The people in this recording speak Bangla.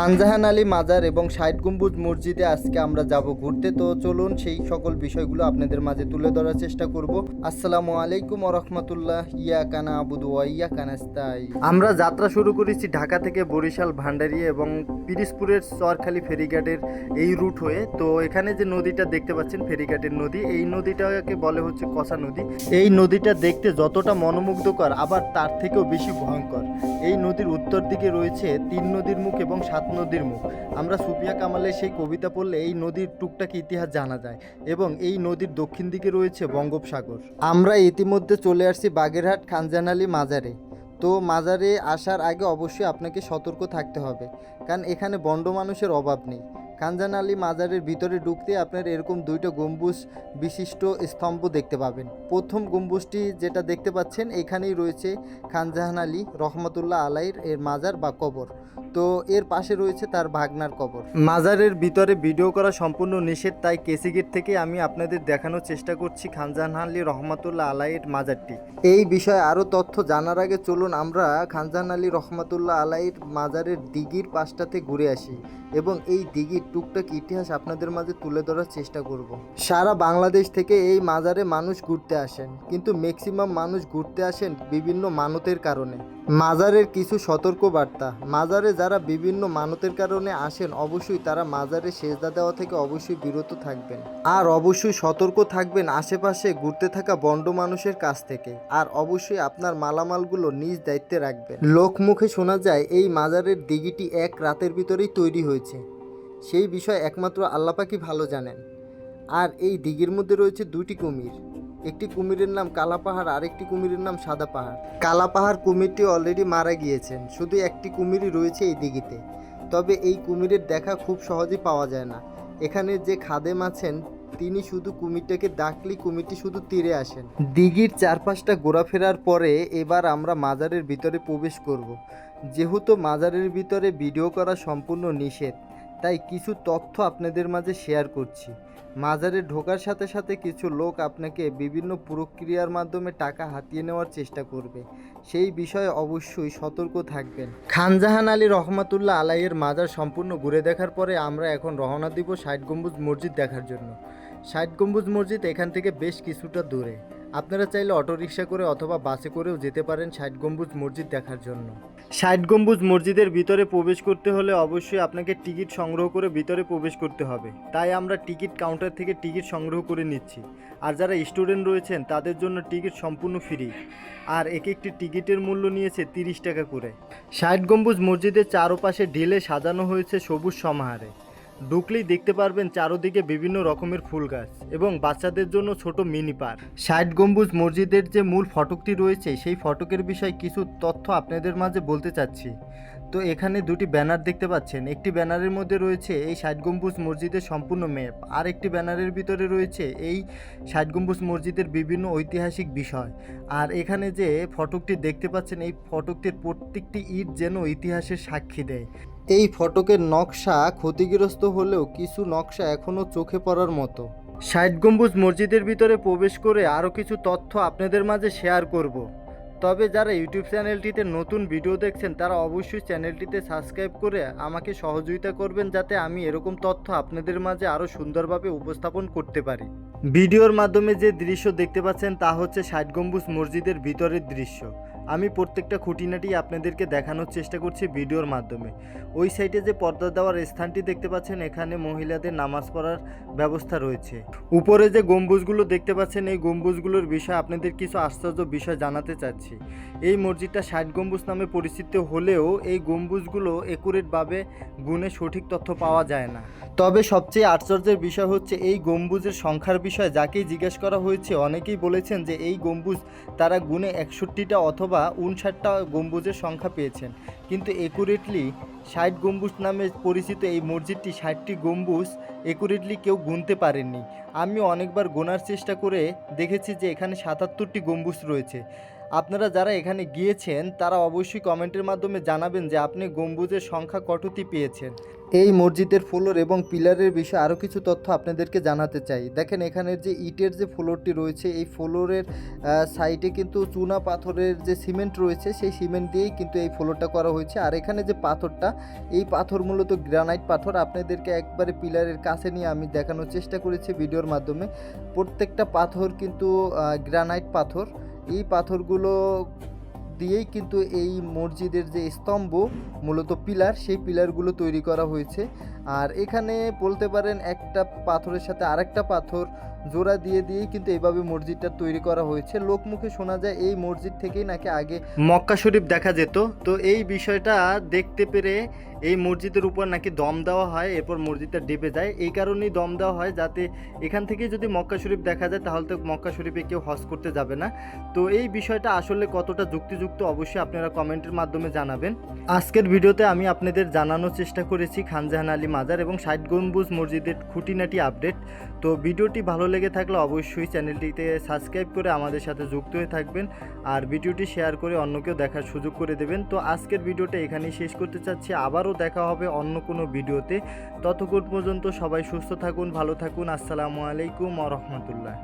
খানজাহান আলী মাজার এবং ষাট গম্বুজ মসজিদে আজকে আমরা যাব ঘুরতে। তো চলুন সেই সকল বিষয়গুলো আপনাদের মাঝে তুলে ধরার চেষ্টা করব। আসসালামু আলাইকুম ওয়া রাহমাতুল্লাহ। ইয়াকা না'বুদু ওয়া ইয়াকা নাস্তাঈন। আমরা যাত্রা শুরু করেছি ঢাকা থেকে বরিশাল, ভান্ডারিয়া এবং পিরিজপুরের চরখালী ফেরিঘাটের এই রুট হয়ে। তো এখানে যে নদীটা দেখতে পাচ্ছেন ফেরিঘাটের নদী, এই নদীটাকে বলে হচ্ছে কসা নদী। এই নদীটা দেখতে যতটা মনোমুগ্ধকর আবার তার থেকেও বেশি ভয়ঙ্কর। এই নদীর উত্তর দিকে রয়েছে 3 নদীর মুখ এবং 7 নদীর মুখ। আমরা সুফিয়া কামালের সেই কবিতা পড়লে এই নদীর টুকটাক ইতিহাস জানা যায় এবং এই নদীর দক্ষিণ দিকে রয়েছে বঙ্গোপসাগর। আমরা ইতিমধ্যে চলে আসছি বাগেরহাট খানজাহান আলী মাজারে। তো মাজারে আসার আগে অবশ্যই আপনাকে সতর্ক থাকতে হবে, কারণ এখানে বন্ড মানুষের অভাব নেই। খানজাহান আলী মাজারের ভিতরে ঢুকতে আপনার এরকম 2টা গম্বুজ বিশিষ্ট স্তম্ভ দেখতে পাবেন। প্রথম গম্বুজটি যেটা দেখতে পাচ্ছেন এখানেই রয়েছে খানজাহান আলী রহমতুল্লাহ আলাইর এর মাজার বা কবর। তো এর পাশে রয়েছে তার ভাগনার কবর। মাজারের ভিতরে ভিডিও করা সম্পূর্ণ নিষেধ, তাই কেসিগেট থেকে আমি আপনাদের দেখানোর চেষ্টা করছি খানজাহান আলী রহমতুল্লাহ আলাইয়ের মাজারটি। এই বিষয়ে আরও তথ্য জানার আগে চলুন আমরা খানজাহান আলী রহমতুল্লাহ আলাইয়ের মাজারের দিঘির পাশটাতে ঘুরে আসি এবং এই দিঘির টুকটাক ইতিহাস আপনাদের মাঝে তুলে ধরার চেষ্টা করব। সারা বাংলাদেশ থেকে এই মাজারে মানুষ ঘুরতে আসেন, কিন্তু ম্যাক্সিমাম মানুষ ঘুরতে আসেন বিভিন্ন মানতের কারণে। মাজারের কিছু সতর্ক বার্তা: মাজারে যারা বিভিন্ন মানতের কারণে আসেন অবশ্যই তারা মাজারে সেজদা দেওয়া থেকে অবশ্যই বিরত থাকবেন, আর অবশ্যই সতর্ক থাকবেন আশেপাশে ঘুরতে থাকা বন্ড মানুষের কাছ থেকে, আর অবশ্যই আপনার মালামালগুলো নিজ দায়িত্বে রাখবেন। লোকমুখে শোনা যায় এই মাজারের দিঘিটি 1 রাতের ভিতরেই তৈরি হয়েছে, সেই বিষয়ে একমাত্র আল্লাহ পাকই ভালো জানেন। আর এই দিঘির মধ্যে রয়েছে 2টি কুমির, একটি কুমিরের নাম কালা পাহাড় আর একটি কুমিরের নাম সাদা পাহাড়। কালা পাহাড় কুমিরটি অলরেডি মারা গিয়েছেন, শুধু একটি কুমিরই রয়েছে এই দিঘিতে। তবে এই কুমিরের দেখা খুব সহজেই পাওয়া যায় না। এখানে যে খাদেম আছেন তিনি শুধু কুমিরটাকে ডাকলেই কুমিরটি শুধু তীরে আসেন। দিঘির চারপাশটা ঘোরাফেরার পরে এবার আমরা মাজারের ভিতরে প্রবেশ করব। যেহেতু মাজারের ভিতরে ভিডিও করা সম্পূর্ণ নিষেধ, তাই কিছু তথ্য আপনাদের মাঝে শেয়ার করছি। মাজারে ঢোকার সাথে সাথে কিছু লোক আপনাকে বিভিন্ন প্রক্রিয়ার মাধ্যমে টাকা হাতিয়ে নেওয়ার চেষ্টা করবে, সেই বিষয়ে অবশ্যই সতর্ক থাকবেন। খানজাহান আলী রহমতুল্লাহ আলাইয়ের মাজার সম্পূর্ণ ঘুরে দেখার পরে আমরা এখন রওনা দিব 60 গম্বুজ মসজিদ দেখার জন্য। 60 গম্বুজ মসজিদ এখান থেকে বেশ কিছুটা দূরে। আপনারা চাইলে অটোরিকশা করে অথবা বাসে করেও যেতে পারেন 60 গম্বুজ মসজিদ দেখার জন্য। 60 গম্বুজ মসজিদের ভিতরে প্রবেশ করতে হলে অবশ্যই আপনাকে টিকিট সংগ্রহ করে ভিতরে প্রবেশ করতে হবে, তাই আমরা টিকিট কাউন্টার থেকে টিকিট সংগ্রহ করে নিচ্ছি। আর যারা স্টুডেন্ট রয়েছেন তাদের জন্য টিকিট সম্পূর্ণ ফ্রি, আর এক একটি টিকিটের মূল্য নিয়েছে 30 টাকা করে। 60 গম্বুজ মসজিদের চারপাশে ঢিলে সাজানো হয়েছে সবুজ সমাহারে। ঢুকলেই দেখতে পারবেন চারদিকে বিভিন্ন রকমের ফুল গাছ এবং বাচ্চাদের জন্য ছোট মিনি পার্ক। 60 গম্বুজ মসজিদের যে মূল ফটকটি রয়েছে সেই ফটকের বিষয়ে কিছু তথ্য আপনাদের মাঝে বলতে চাচ্ছি। তো এখানে 2টি ব্যানার দেখতে পাচ্ছেন, একটি ব্যানারের মধ্যে রয়েছে এই 60 গম্বুজ মসজিদের সম্পূর্ণ ম্যাপ, আর একটি ব্যানারের ভিতরে রয়েছে এই 60 গম্বুজ মসজিদের বিভিন্ন ঐতিহাসিক বিষয়। আর এখানে যে ফটকটি দেখতে পাচ্ছেন এই ফটকটির প্রত্যেকটি ইট যেন ইতিহাসের সাক্ষী দেয়। এই ফটকের নকশা ক্ষতিগ্রস্ত হলেও কিছু নকশা এখনও চোখে পড়ার মতো। 60 গম্বুজ মসজিদের ভিতরে প্রবেশ করে আরও কিছু তথ্য আপনাদের মাঝে শেয়ার করব। তবে যারা ইউটিউব চ্যানেলটিতে নতুন ভিডিও দেখছেন তারা অবশ্যই চ্যানেলটিতে সাবস্ক্রাইব করে আমাকে সহযোগিতা করবেন, যাতে আমি এরকম তথ্য আপনাদের মাঝে আরও সুন্দরভাবে উপস্থাপন করতে পারি। ভিডিওর মাধ্যমে যে দৃশ্য দেখতে পাচ্ছেন তা হচ্ছে 60 গম্বুজ মসজিদের ভিতরের দৃশ্য। আমি প্রত্যেকটা খুঁটিনাটি আপনাদেরকে দেখানোর চেষ্টা করছি ভিডিওর মাধ্যমে। ওই সাইডে যে পর্দা দেওয়ার স্থানটি দেখতে পাচ্ছেন এখানে মহিলাদের নামাজ পড়ার ব্যবস্থা রয়েছে। উপরে যে গম্বুজগুলো দেখতে পাচ্ছেন এই গম্বুজগুলোর বিষয়ে আপনাদের কিছু আশ্চর্য বিষয় জানাতে চাচ্ছি। এই মসজিদটা 60 গম্বুজ নামে পরিচিত হলেও এই গম্বুজগুলো একুরেটভাবে গুণে সঠিক তথ্য পাওয়া যায় না। তবে সবচেয়ে আশ্চর্যের বিষয় হচ্ছে এই গম্বুজের সংখ্যার বিষয়ে যাকেই জিজ্ঞেস করা হয়েছে অনেকেই বলেছেন যে এই গম্বুজ তারা গুণে 61টা অথবা 59টা গম্বুজের সংখ্যা পেয়েছেন, কিন্তু একুরেটলি 60 গম্বুজ নামে পরিচিত এই মসজিদটি 60টি গম্বুজ একুরেটলি কেউ গুনতে পারেননি। আমি অনেকবার গোনার চেষ্টা করে দেখেছি যে এখানে 77টি গম্বুজ রয়েছে। আপনারা যারা এখানে গিয়েছেন তারা অবশ্যই কমেন্টের মাধ্যমে জানাবেন যে আপনি গম্বুজের সংখ্যা কতটি পেয়েছেন। এই মসজিদের ফ্লোর এবং পিলারের বিষয়ে আরও কিছু তথ্য আপনাদেরকে জানাতে চাই। দেখেন এখানের যে ইটের যে ফ্লোরটি রয়েছে, এই ফ্লোরের সাইডে কিন্তু চুনা পাথরের যে সিমেন্ট রয়েছে, সেই সিমেন্ট দিয়েই কিন্তু এই ফ্লোরটা করা হয়েছে। আর এখানে যে পাথরটা, এই পাথর মূলত গ্রানাইট পাথর। আপনাদেরকে একবারে পিলারের কাছে নিয়ে আমি দেখানোর চেষ্টা করেছি ভিডিওর মাধ্যমে। প্রত্যেকটা পাথর কিন্তু গ্রানাইট পাথর। এই পাথরগুলো দিয়েই কিন্তু এই মসজিদের যে স্তম্ভ, মূলত পিলার, সেই পিলারগুলো তৈরি করা হয়েছে। আর এখানে বলতে পারেন একটা পাথরের সাথে আরেকটা পাথর জোড়া দিয়েই কিন্তু এইভাবে মসজিদটা তৈরি করা হয়েছে। লোকমুখে শোনা যায় এই মসজিদ থেকেই নাকি আগে মক্কা শরীফ দেখা যেত। তো এই বিষয়টা দেখতে পেরে এই মসজিদের উপর নাকি দম দেওয়া হয়, এরপর মসজিদটা ডেবে যায়। এই কারণেই দম দেওয়া হয়, যাতে এখান থেকে যদি মক্কা শরীফ দেখা যায় তাহলে তো মক্কা শরীফে কেউ হজ করতে যাবে না। তো এই বিষয়টা আসলে কতটা যুক্তিযুক্ত অবশ্যই আপনারা কমেন্টের মাধ্যমে জানাবেন। আজকের ভিডিওতে আমি আপনাদের জানানোর চেষ্টা করেছি খান জাহান আলী মাজার এবং ষাট গম্বুজ মসজিদের খুঁটিনাটি আপডেট। তো ভিডিওটি ভালো লেগে থাকলে অবশ্যই চ্যানেলটিতে সাবস্ক্রাইব করে আমাদের সাথে যুক্ত হয়ে থাকবেন, আর ভিডিওটি শেয়ার করে অন্যকেও দেখার সুযোগ করে দেবেন। তো আজকের ভিডিওটা এখানেই শেষ করতে চাচ্ছি। আবারও দেখা হবে অন্য কোনো ভিডিওতে। ততক্ষণ পর্যন্ত সবাই সুস্থ থাকুন, ভালো থাকুন। আসসালামু আলাইকুম ওয়া রাহমাতুল্লাহ।